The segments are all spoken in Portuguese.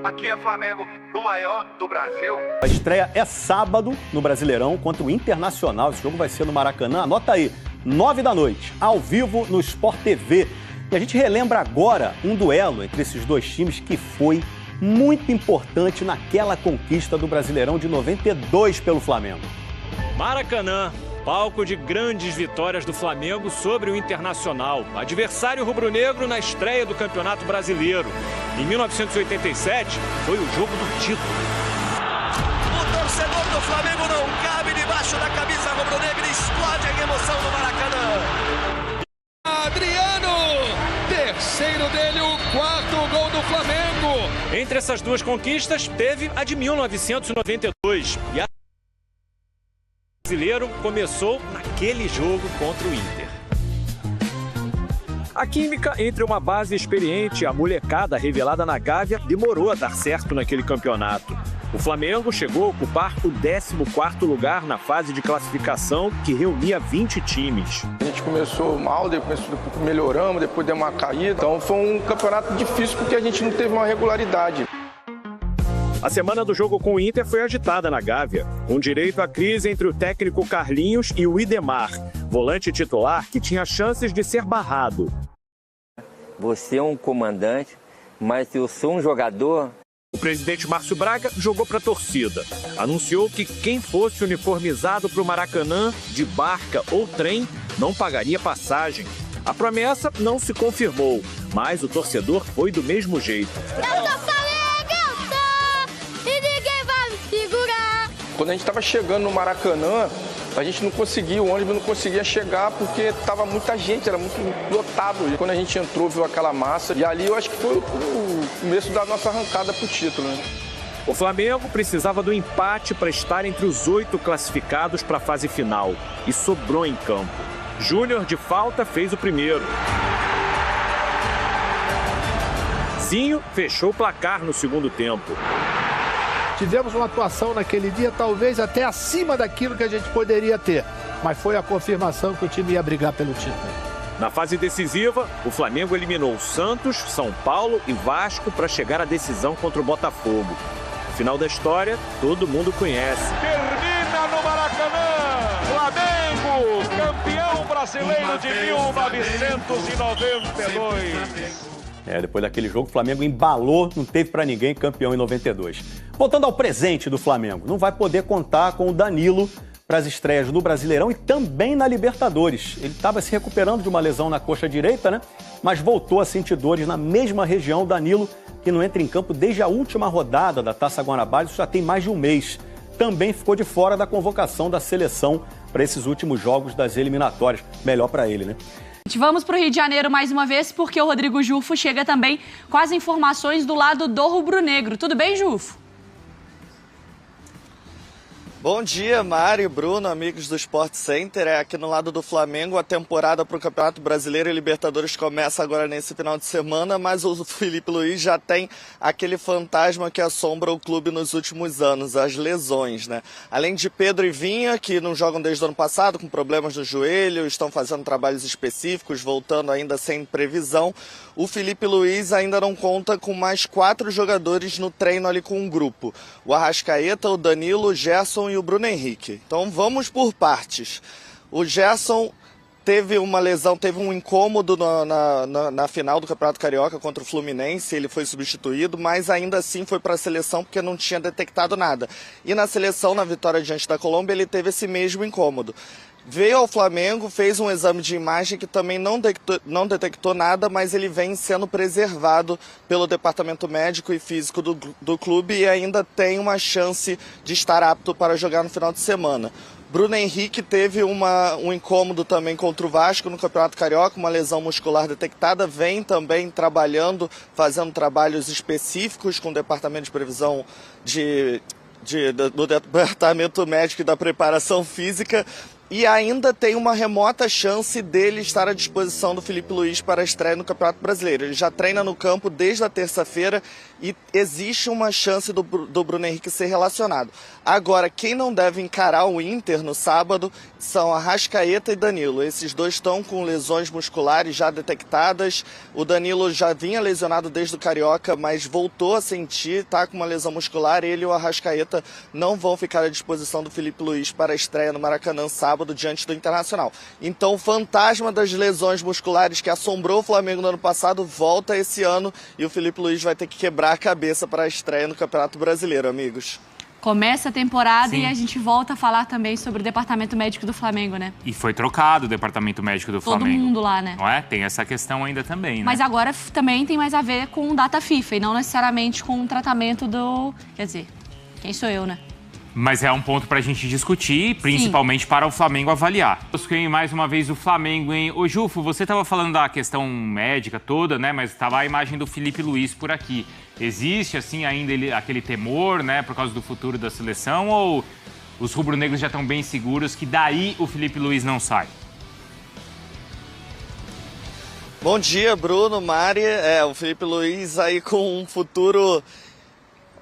Aqui é Flamengo, o maior do Brasil. A estreia é sábado no Brasileirão contra o Internacional. Esse jogo vai ser no Maracanã. Anota aí, 9 da noite, ao vivo no Sport TV. E a gente relembra agora um duelo entre esses dois times que foi muito importante naquela conquista do Brasileirão de 92 pelo Flamengo. Maracanã, palco de grandes vitórias do Flamengo sobre o Internacional. Adversário rubro-negro na estreia do Campeonato Brasileiro. Em 1987, foi o jogo do título. O torcedor do Flamengo não cabe debaixo da camisa rubro-negra e explode em emoção no Maracanã. Adriano, terceiro dele, o quarto gol do Flamengo. Entre essas duas conquistas, teve a de 1992. E a brasileiro começou naquele jogo contra o Inter. A química entre uma base experiente e a molecada revelada na Gávea demorou a dar certo naquele campeonato. O Flamengo chegou a ocupar o 14º lugar na fase de classificação, que reunia 20 times. A gente começou mal, depois melhoramos, depois deu uma caída. Então foi um campeonato difícil porque a gente não teve uma regularidade. A semana do jogo com o Inter foi agitada na Gávea, com direito à crise entre o técnico Carlinhos e o Idemar, volante titular que tinha chances de ser barrado. Você é um comandante, mas eu sou um jogador. O presidente Márcio Braga jogou para a torcida. Anunciou que quem fosse uniformizado para o Maracanã, de barca ou trem, não pagaria passagem. A promessa não se confirmou, mas o torcedor foi do mesmo jeito. Quando a gente estava chegando no Maracanã, a gente não conseguia, o ônibus não conseguia chegar porque estava muita gente, era muito lotado. E quando a gente entrou, viu aquela massa, e ali eu acho que foi o começo da nossa arrancada para o título, né? O Flamengo precisava do empate para estar entre os 8 classificados para a fase final e sobrou em campo. Júnior, de falta, fez o primeiro. Zinho fechou o placar no segundo tempo. Tivemos uma atuação naquele dia, talvez até acima daquilo que a gente poderia ter. Mas foi a confirmação que o time ia brigar pelo título. Na fase decisiva, o Flamengo eliminou Santos, São Paulo e Vasco para chegar à decisão contra o Botafogo. O final da história, todo mundo conhece. Termina no Maracanã, Flamengo, campeão brasileiro de 1992. Depois daquele jogo, o Flamengo embalou, não teve pra ninguém, campeão em 92. Voltando ao presente do Flamengo, não vai poder contar com o Danilo para as estreias no Brasileirão e também na Libertadores. Ele estava se recuperando de uma lesão na coxa direita, né? Mas voltou a sentir dores na mesma região. Danilo, que não entra em campo desde a última rodada da Taça Guanabara, isso já tem mais de um mês. Também ficou de fora da convocação da seleção para esses últimos jogos das eliminatórias. Melhor para ele, né? Vamos para o Rio de Janeiro mais uma vez, porque o Rodrigo Jufo chega também com as informações do lado do rubro-negro. Tudo bem, Jufo? Bom dia, Mário, Bruno, amigos do Sport Center. Aqui no lado do Flamengo, a temporada para o Campeonato Brasileiro e Libertadores começa agora nesse final de semana, mas o Felipe Luiz já tem aquele fantasma que assombra o clube nos últimos anos, as lesões, né? Além de Pedro e Vinha, que não jogam desde o ano passado, com problemas no joelho, estão fazendo trabalhos específicos, voltando ainda sem previsão, o Felipe Luiz ainda não conta com mais 4 jogadores no treino ali com um grupo. O Arrascaeta, o Danilo, o Gerson e o Bruno Henrique. Então vamos por partes. O Gerson teve uma lesão, teve um incômodo na final do Campeonato Carioca contra o Fluminense, ele foi substituído, mas ainda assim foi para a seleção porque não tinha detectado nada. E na seleção, na vitória diante da Colômbia, ele teve esse mesmo incômodo. Veio ao Flamengo, fez um exame de imagem que também não detectou nada, mas ele vem sendo preservado pelo departamento médico e físico do clube e ainda tem uma chance de estar apto para jogar no final de semana. Bruno Henrique teve um incômodo também contra o Vasco no Campeonato Carioca, uma lesão muscular detectada, vem também trabalhando, fazendo trabalhos específicos com o departamento de previsão do departamento médico e da preparação física. E ainda tem uma remota chance dele estar à disposição do Filipe Luís para a estreia no Campeonato Brasileiro. Ele já treina no campo desde a terça-feira e existe uma chance do Bruno Henrique ser relacionado. Agora, quem não deve encarar o Inter no sábado são Arrascaeta e Danilo. Esses dois estão com lesões musculares já detectadas. O Danilo já vinha lesionado desde o Carioca, mas voltou a sentir, está com uma lesão muscular. Ele e o Arrascaeta não vão ficar à disposição do Filipe Luís para a estreia no Maracanã sábado diante do Internacional. Então o fantasma das lesões musculares que assombrou o Flamengo no ano passado volta esse ano e o Filipe Luís vai ter que quebrar a cabeça para a estreia no Campeonato Brasileiro, amigos. Começa a temporada Sim. e a gente volta a falar também sobre o departamento médico do Flamengo, né? E foi trocado o departamento médico do Todo Flamengo. mundo lá, né? Não é? Tem essa questão ainda também, né? Mas agora também tem mais a ver com data FIFA e não necessariamente com o tratamento do... Quer dizer, quem sou eu, né? Mas é um ponto pra gente discutir, principalmente para o Flamengo avaliar. Busquei mais uma vez o Flamengo, hein? Ô, Jufo, você estava falando da questão médica toda, né? Mas estava a imagem do Filipe Luís por aqui. Existe, assim, ainda aquele temor, né? Por causa do futuro da seleção? Ou os rubro-negros já estão bem seguros que daí o Filipe Luís não sai? Bom dia, Bruno, Mari. O Filipe Luís aí com um futuro...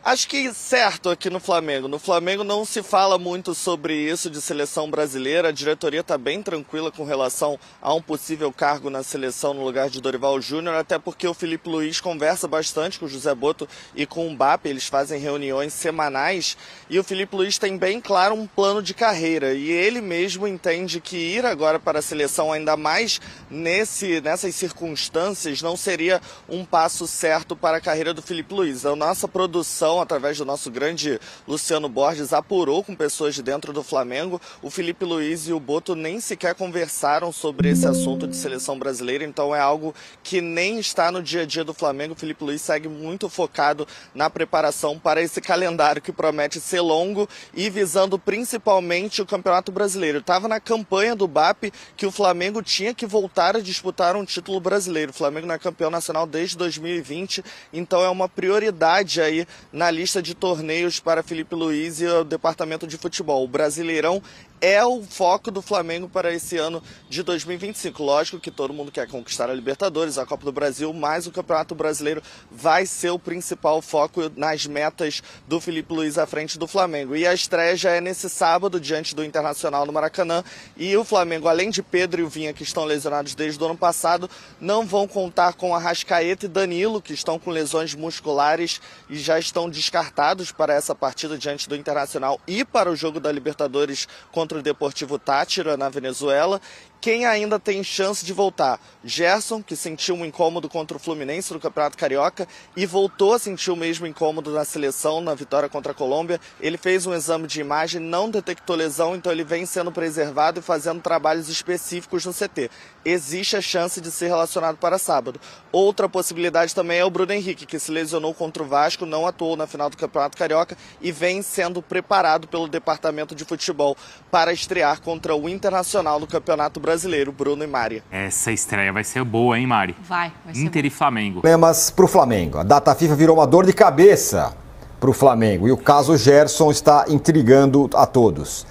Acho que certo aqui no Flamengo. No Flamengo não se fala muito sobre isso de seleção brasileira. A diretoria está bem tranquila com relação a um possível cargo na seleção no lugar de Dorival Júnior, até porque o Filipe Luís conversa bastante com o José Botto e com o Mbappé. Eles fazem reuniões semanais e o Filipe Luís tem bem claro um plano de carreira. E ele mesmo entende que ir agora para a seleção, ainda mais nessas circunstâncias, não seria um passo certo para a carreira do Filipe Luís. A nossa produção, através do nosso grande Luciano Borges, apurou com pessoas de dentro do Flamengo. O Filipe Luís e o Botto nem sequer conversaram sobre esse assunto de seleção brasileira, então é algo que nem está no dia a dia do Flamengo. O Filipe Luís segue muito focado na preparação para esse calendário que promete ser longo e visando principalmente o Campeonato Brasileiro. Estava na campanha do BAP que o Flamengo tinha que voltar a disputar um título brasileiro. O Flamengo não é campeão nacional desde 2020, então é uma prioridade aí na lista de torneios para Filipe Luís e o departamento de futebol. O Brasileirão é o foco do Flamengo para esse ano de 2025. Lógico que todo mundo quer conquistar a Libertadores, a Copa do Brasil, mas o Campeonato Brasileiro vai ser o principal foco nas metas do Filipe Luís à frente do Flamengo. E a estreia já é nesse sábado, diante do Internacional no Maracanã. E o Flamengo, além de Pedro e o Vinha, que estão lesionados desde o ano passado, não vão contar com Arrascaeta e Danilo, que estão com lesões musculares e já estão descartados para essa partida diante do Internacional e para o jogo da Libertadores contra o Deportivo Táchira, na Venezuela. Quem ainda tem chance de voltar? Gerson, que sentiu um incômodo contra o Fluminense no Campeonato Carioca e voltou a sentir o mesmo incômodo na seleção, na vitória contra a Colômbia. Ele fez um exame de imagem, não detectou lesão, então ele vem sendo preservado e fazendo trabalhos específicos no CT. Existe a chance de ser relacionado para sábado. Outra possibilidade também é o Bruno Henrique, que se lesionou contra o Vasco, não atuou na final do Campeonato Carioca e vem sendo preparado pelo departamento de futebol para estrear contra o Internacional no Campeonato Brasileiro. Bruno e Mari. Essa estreia vai ser boa, hein, Mari? Vai ser Inter e Flamengo. Problemas para o Flamengo. A data FIFA virou uma dor de cabeça para o Flamengo e o caso Gerson está intrigando a todos.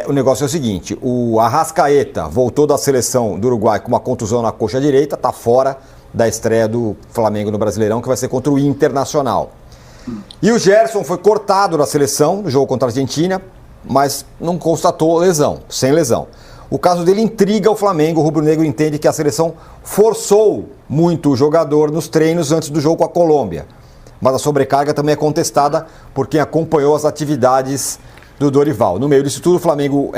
O negócio é o seguinte, o Arrascaeta voltou da seleção do Uruguai com uma contusão na coxa direita, está fora da estreia do Flamengo no Brasileirão, que vai ser contra o Internacional. E o Gerson foi cortado da seleção no jogo contra a Argentina, mas não constatou lesão, sem lesão. O caso dele intriga o Flamengo. O rubro-negro entende que a seleção forçou muito o jogador nos treinos antes do jogo com a Colômbia. Mas a sobrecarga também é contestada por quem acompanhou as atividades do Dorival. No meio disso tudo, o Flamengo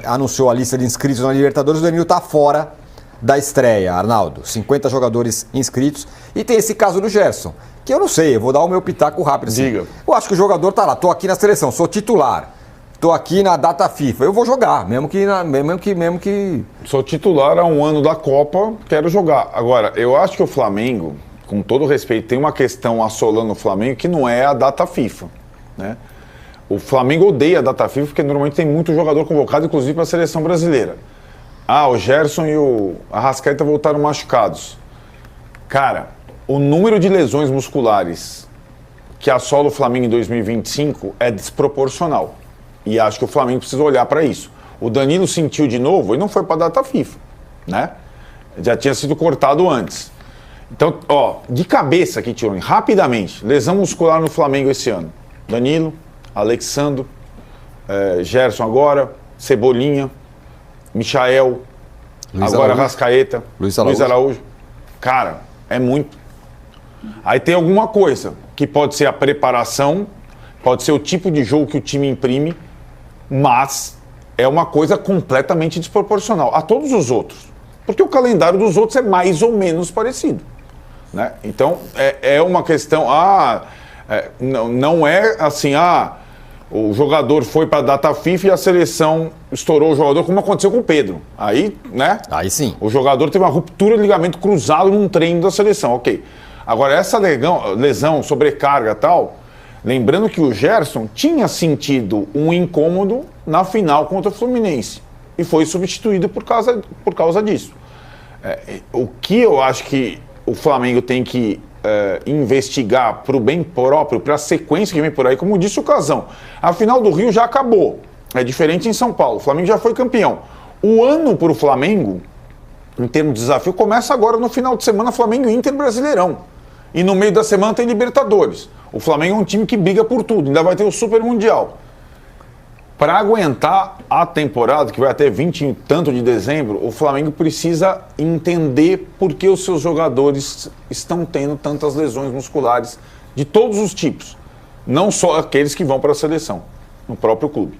anunciou a lista de inscritos na Libertadores. O Danilo está fora da estreia, Arnaldo. 50 jogadores inscritos. E tem esse caso do Gerson, que eu não sei, eu vou dar o meu pitaco rápido. Assim. Diga. Eu acho que o jogador tá lá, tô aqui na seleção, sou titular. Tô aqui na data FIFA, eu vou jogar, mesmo que... Sou titular há um ano da Copa, quero jogar. Agora, eu acho que o Flamengo, com todo respeito, tem uma questão assolando o Flamengo que não é a data FIFA, né? O Flamengo odeia a data FIFA porque normalmente tem muito jogador convocado, inclusive para a seleção brasileira. O Gerson e o Arrascaeta voltaram machucados. Cara, o número de lesões musculares que assola o Flamengo em 2025 é desproporcional. E acho que o Flamengo precisa olhar para isso. O Danilo sentiu de novo e não foi para a data FIFA, né? Já tinha sido cortado antes. Então, ó, de cabeça aqui, Tironi, rapidamente, lesão muscular no Flamengo esse ano. Danilo, Alexandro, Gerson agora, Cebolinha, Michael, agora Arrascaeta, Luiz Araújo. Cara, é muito. Aí tem alguma coisa que pode ser a preparação, pode ser o tipo de jogo que o time imprime, mas é uma coisa completamente desproporcional a todos os outros. Porque o calendário dos outros é mais ou menos parecido, né? Então, é uma questão... não é assim, o jogador foi para a data FIFA e a seleção estourou o jogador, como aconteceu com o Pedro. Aí, né? Aí sim. O jogador teve uma ruptura de ligamento cruzado num treino da seleção, ok. Agora, essa lesão, sobrecarga e tal, lembrando que o Gerson tinha sentido um incômodo na final contra o Fluminense e foi substituído por causa disso. O que eu acho que o Flamengo tem que investigar para o bem próprio, para a sequência que vem por aí, como disse o Casão, a final do Rio já acabou, é diferente em São Paulo, o Flamengo já foi campeão. O ano para o Flamengo, em termos de desafio, começa agora no final de semana, Flamengo e Inter Brasileirão. E no meio da semana tem Libertadores. O Flamengo é um time que briga por tudo, ainda vai ter o Super Mundial. Para aguentar a temporada, que vai até 20 e tanto de dezembro, o Flamengo precisa entender por que os seus jogadores estão tendo tantas lesões musculares de todos os tipos. Não só aqueles que vão para a seleção, no próprio clube.